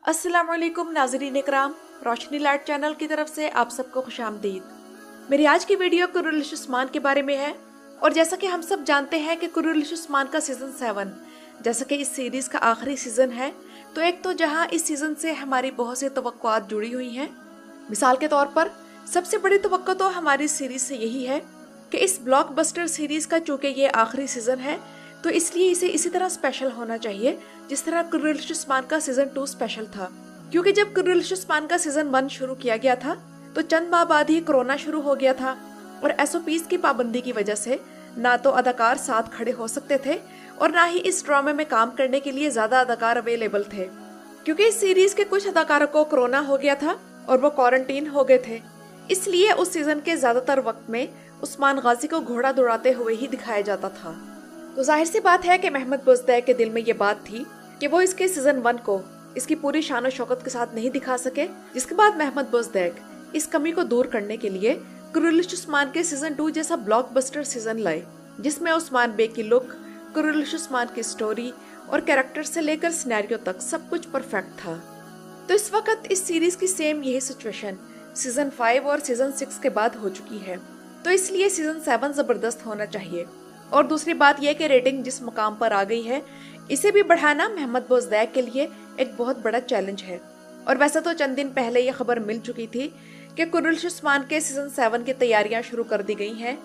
अस्सलामुअलैकुम नाज़रीन इकराम, रोशनी light channel की तरफ से आप सबको खुशामदीद। मेरी आज की वीडियो कुर्रुलिश उस्मान के बारे में है और जैसा कि हम सब जानते हैं कि कुर्रुलिश उस्मान का सीज़न 7 जैसा कि इस सीरीज़ का आखिरी सीज़न है, तो एक तो जहां इस सीज़न से हमारी बहुत सी तवक्कुआत जुड़ी हुई हैं। मिसाल के तौर पर सबसे बड़ी तवक्को तो हमारी सीरीज़ से यही है कि इस ब्लॉकबस्टर सीरीज़ का चूँकि ये आखिरी सीज़न है तो इसलिए इसे इसी तरह स्पेशल होना चाहिए जिस तरह कुर्रुलिश उस्मान का सीजन 2 स्पेशल था। क्योंकि जब कुर्रुलिश उस्मान का सीजन 1 शुरू किया गया था तो चंद माह बाद ही कोरोना शुरू हो गया था और SOPs की पाबंदी की वजह से ना तो अदाकार साथ खड़े हो सकते थे और ना ही इस ड्रामे में काम करने के लिए ज्यादा अदाकार अवेलेबल थे। क्योंकि इस सीरीज के कुछ अदाकारों को कोरोना हो गया था और वो क्वारंटीन हो गए थे, इसलिए उस सीजन के ज्यादातर वक्त में उस्मान गाजी को घोड़ा दौड़ाते हुए ही दिखाया जाता था। तो जाहिर सी बात है कि महमद बुज़दैक के दिल में ये बात थी कि वो इसके सीजन 1 को इसकी पूरी शान और शौकत के साथ नहीं दिखा सके, जिसके बाद महमद बुज़दैक इस कमी को दूर करने के लिए कुर्रुलिश उस्मान के सीजन 2 जैसा ब्लॉकबस्टर सीजन लाए, जिसमें उस्मान बे की लुक, कुर्रुलिश उस्मान की स्टोरी और कैरेक्टर से लेकर सिनेरियो तक सब कुछ परफेक्ट था। तो इस वक्त इस सीरीज की सेम यही सिचुएशन सीजन 5 और सीजन 6 के बाद हो चुकी है, तो इसलिए सीजन 7 जबरदस्त होना चाहिए। और दूसरी बात यह कि रेटिंग जिस मुकाम पर आ गई है इसे भी बढ़ाना महमद बुज़दैक के लिए एक बहुत बड़ा चैलेंज है। और वैसे तो चंद दिन पहले यह खबर मिल चुकी थी कि कुर्रुलिश उस्मान के सीजन 7 की तैयारियां शुरू कर दी गई हैं,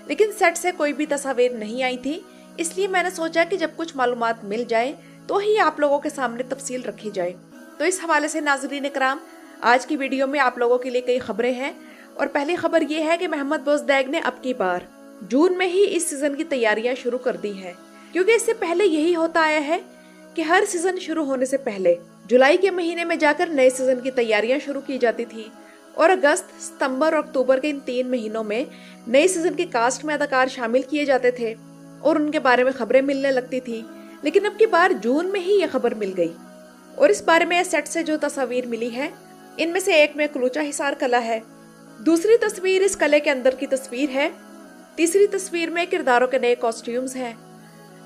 लेकिन सेट से कोई भी तस्वीर नहीं आई थी, इसलिए मैंने सोचा कि जब कुछ मालूमात मिल जाए तो ही आप लोगों के सामने तफसील रखी जाए। तो इस हवाले से नाज़रीन इकराम, आज की वीडियो में आप लोगों के लिए कई खबरें हैं और पहली खबर यह है कि महमद बुज़दैक ने अब की बार जून में ही इस सीजन की तैयारियां शुरू कर दी हैं, क्योंकि इससे पहले यही होता आया है कि हर सीजन शुरू होने से पहले जुलाई के महीने में जाकर नए सीजन की तैयारियां शुरू की जाती थी और अगस्त, सितंबर और अक्टूबर के इन 3 महीनों में नए सीजन की कास्ट में अदाकार शामिल किए जाते थे और उनके बारे में खबरें मिलने लगती थी। लेकिन अब की बार जून में ही यह खबर मिल गई और इस बारे में सेट से जो तस्वीर मिली है इनमें से एक में कुलूचा हिसार कला है, दूसरी तस्वीर इस किले के अंदर की तस्वीर है, तीसरी तस्वीर में किरदारों के नए कॉस्ट्यूम्स हैं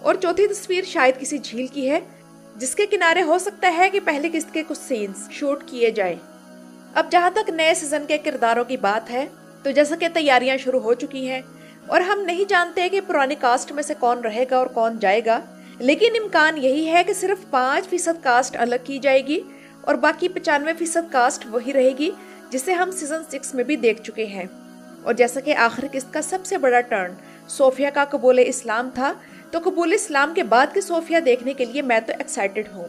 और चौथी तस्वीर शायद किसी झील की है जिसके किनारे हो सकता है कि पहली किस्त के कुछ सीन्स शूट किए जाएं। अब जहां तक नए सीजन के किरदारों की बात है तो जैसा कि तैयारियां शुरू हो चुकी हैं और हम नहीं जानते कि पुरानी कास्ट में से कौन रहेगा और कौन जाएगा, लेकिन इम्कान यही है कि सिर्फ 5% कास्ट अलग की जाएगी और बाकी 95% कास्ट वही रहेगी जिसे हम सीजन 6 में भी देख चुके हैं। और जैसा कि आखिरी किस्त का सबसे बड़ा टर्न सोफिया का कबूल इस्लाम था, तो कबूल इस्लाम के बाद के सोफिया देखने के लिए मैं तो एक्साइटेड हूँ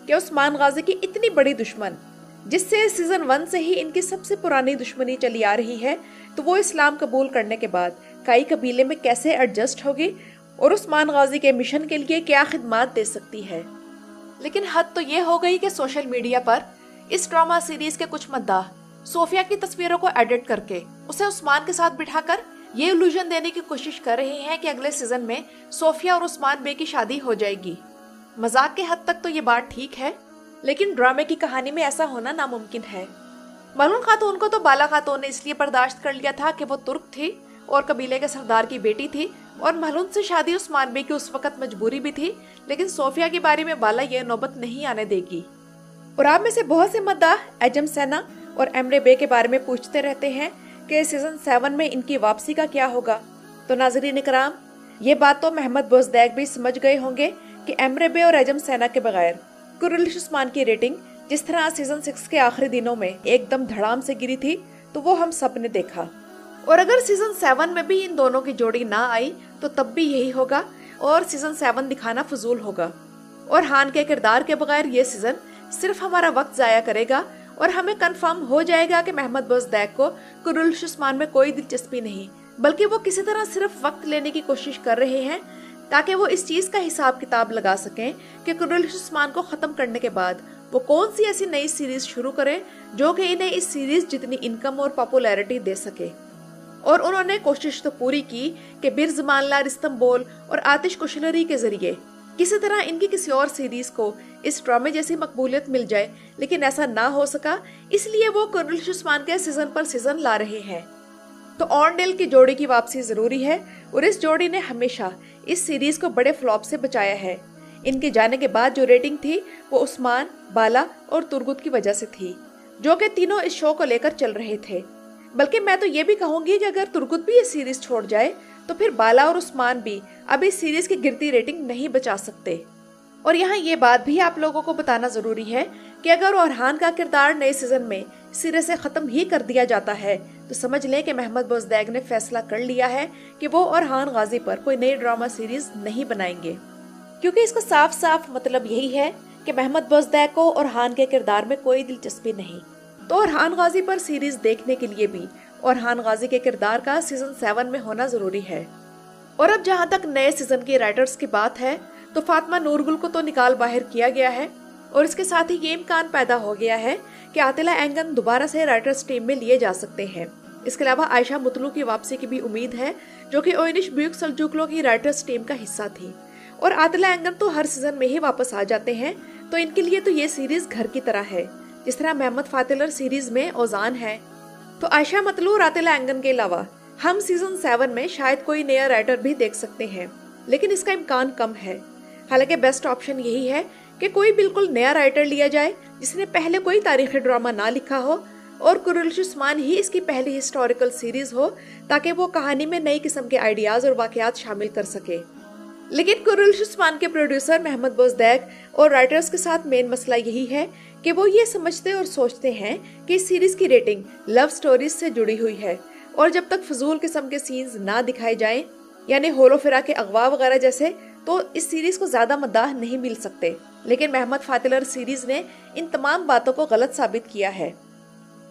कि उस्मान गाजी की इतनी बड़ी दुश्मन, जिससे सीजन 1 से ही इनकी सबसे पुरानी दुश्मनी चली आ रही है, तो वो इस्लाम कबूल करने के बाद कई कबीले में कैसे एडजस्ट होगी और उस्मान गाजी के मिशन के लिए क्या खिदमात दे सकती है। लेकिन हद तो ये हो गई कि सोशल मीडिया पर इस ड्रामा सीरीज के कुछ मद्दाह सोफिया की तस्वीरों को एडिट करके उसे उस्मान के साथ बिठाकर ये इल्यूजन देने की कोशिश कर रहे हैं कि अगले सीजन में सोफिया और उस्मान बे की शादी हो जाएगी। मजाक के हद तक तो ये बात ठीक है, लेकिन ड्रामे की कहानी में ऐसा होना नामुमकिन है। मलून खातून को तो बाला खातून ने इसलिए बर्दाश्त कर लिया था कि वो तुर्क थी और कबीले के सरदार की बेटी थी और मलून से शादी उस्मान बे की उस वक्त मजबूरी भी थी, लेकिन सोफिया के बारे में बाला ये नौबत नहीं आने देगी। और आप में से बहुत से मद्दाह एजम सेना और एमरे बे के बारे में पूछते रहते हैं कि सीजन 7 में इनकी वापसी का क्या होगा। तो नाज़रीन इकराम, ये बात तो महमद बुज़दैक भी समझ गए होंगे कि एमरे बे और एजम सेना के बगैर कुर्रुलिश उस्मान की रेटिंग जिस तरह सीजन 6 के आखिरी दिनों में एकदम धड़ाम से गिरी थी, तो वो हम सब ने देखा। और अगर सीजन 7 में भी इन दोनों की जोड़ी ना आई तो तब भी यही होगा और सीजन 7 दिखाना फजूल होगा। और हान के किरदार के बगैर ये सीजन सिर्फ हमारा वक्त जाया करेगा और हमें कंफर्म हो जाएगा कि महमद बुज़दैक को कुर्रुलिश उस्मान में कोई दिलचस्पी नहीं, बल्कि वो किसी तरह सिर्फ वक्त लेने की कोशिश कर रहे हैं ताकि वो इस चीज का हिसाब किताब लगा सकें कि कुर्रुलिश उस्मान को खत्म करने के बाद वो कौन सी ऐसी नई सीरीज शुरू करें जो कि इन्हें इस सीरीज जितनी इनकम और पॉपुलैरिटी दे सके। और उन्होंने कोशिश तो पूरी की कि बिर ज़मानला इस्तांबुल और आतिश कुशलरी के जरिए किसी तरह इनकी किसी और सीरीज को इस ड्रामे जैसी मकबूलियत मिल जाए, लेकिन ऐसा ना हो सका, इसलिए वो कुर्रुलिश उस्मान के सीजन पर सीजन ला रहे हैं। तो ऑर्नडेल की जोड़ी की वापसी जरूरी है और इस जोड़ी ने हमेशा इस सीरीज को बड़े फ्लॉप से बचाया है। इनके जाने के बाद जो रेटिंग थी वो उस्मान, बाला और तुर्गुत की वजह से थी, जो कि तीनों इस शो को लेकर चल रहे थे। बल्कि मैं तो ये भी कहूंगी कि अगर तुर्गुत भी ये सीरीज छोड़ जाए तो फिर बाला और उस्मान भी अब इस सीरीज की गिरती रेटिंग नहीं बचा सकते। और यहाँ ये बात भी आप लोगों को बताना जरूरी है कि अगर ओरहान का किरदार नए सीजन में सिरे से खत्म ही कर दिया जाता है तो समझ लें कि महमद बोजदैक ने फैसला कर लिया है कि वो ओरहान गाजी पर कोई नई ड्रामा सीरीज नहीं बनाएंगे, क्योंकि इसका साफ साफ मतलब यही है कि महमद बोजदैक को ओरहान के किरदार में कोई दिलचस्पी नहीं। तो ओरहान गाजी पर सीरीज देखने के लिए भी ओरहान गाजी के किरदार का सीजन 7 में होना जरूरी है। और अब जहाँ तक नए सीजन के राइटर्स की बात है तो फातिमा नूरगुल को तो निकाल बाहर किया गया है और इसके साथ ही ये इम्कान पैदा हो गया है कि आतिला एंगन दोबारा से राइटर्स टीम में लिए जा सकते हैं। इसके अलावा आयशा मुतलू की वापसी की भी उम्मीद है, जो कि ओयनिश ब्यूक सल्जूकलो की राइटर्स टीम का हिस्सा थी। और आतिला एंगन तो हर सीजन में ही वापस आ जाते हैं, तो इनके लिए तो ये सीरीज घर की तरह है, जिस तरह मोहम्मद फातिलर सीरीज में ओजान है। तो आयशा मुतलू और आतिला एंगन के अलावा हम सीजन 7 में शायद कोई नया राइटर भी देख सकते हैं, लेकिन इसका इम्कान कम है। हालांकि बेस्ट ऑप्शन यही है कि कोई बिल्कुल नया राइटर लिया जाए जिसने पहले कोई तारीखी ड्रामा ना लिखा हो और कुरुलिश उस्मान ही इसकी पहली हिस्टोरिकल सीरीज हो, ताकि वो कहानी में नई किस्म के आइडियाज और वाकयात शामिल कर सके। लेकिन कुरुलिश उस्मान के प्रोड्यूसर महमद बोजदैक और राइटर्स के साथ मेन मसला यही है कि वो ये समझते और सोचते हैं कि इस सीरीज की रेटिंग लव स्टोरीज से जुड़ी हुई है और जब तक फजूल किस्म के सीन्स ना दिखाए जाएं, यानी होलो फिरा के अगवा वगैरह जैसे, तो इस सीरीज को ज्यादा मद्दाह नहीं मिल सकते। लेकिन महमद फातिलर सीरीज ने इन तमाम बातों को गलत साबित किया है।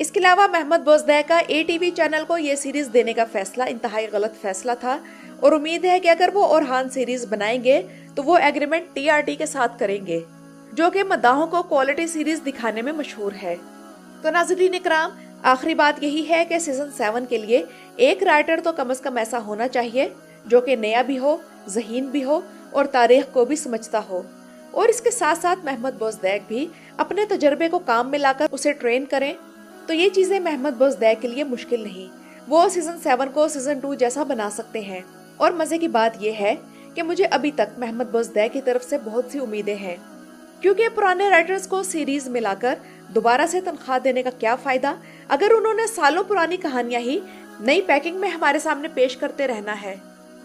इसके अलावा महमद बोजदैक का ATV चैनल को ये सीरीज देने का फैसला इंतहाई गलत फैसला था और उम्मीद है कि अगर वो ओरहान सीरीज बनाएंगे तो वो एग्रीमेंट TRT के साथ करेंगे, जो कि मद्दाहों को क्वालिटी सीरीज दिखाने में मशहूर है। तो नाज़रीन इकराम, आखिरी बात यही है कि सीजन 7 के लिए एक राइटर तो कम से कम ऐसा होना चाहिए जो कि नया भी हो, ज़हीन भी हो और तारीख को भी समझता हो। और इसके साथ साथ महमद बोजदैक भी अपने तजर्बे को काम में लाकर उसे ट्रेन करें। तो ये चीजें महमद बोजदैक के लिए मुश्किल नहीं, वो सीजन 7 को सीजन 2 जैसा बना सकते हैं। और मजे की बात यह है कि मुझे अभी तक महमद बोजदैक की तरफ से बहुत सी उम्मीदें हैं, क्योंकि पुराने राइटर्स को सीरीज में लाकर दोबारा से तनख्वाह देने का क्या फायदा अगर उन्होंने सालों पुरानी कहानियां ही नई पैकिंग में हमारे सामने पेश करते रहना है।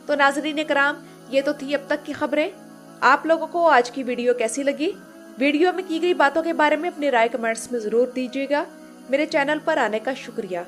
तो नाज़रीन इकराम, ये तो थी अब तक की खबरें। आप लोगों को आज की वीडियो कैसी लगी? वीडियो में की गई बातों के बारे में अपनी राय कमेंट्स में जरूर दीजिएगा। मेरे चैनल पर आने का शुक्रिया।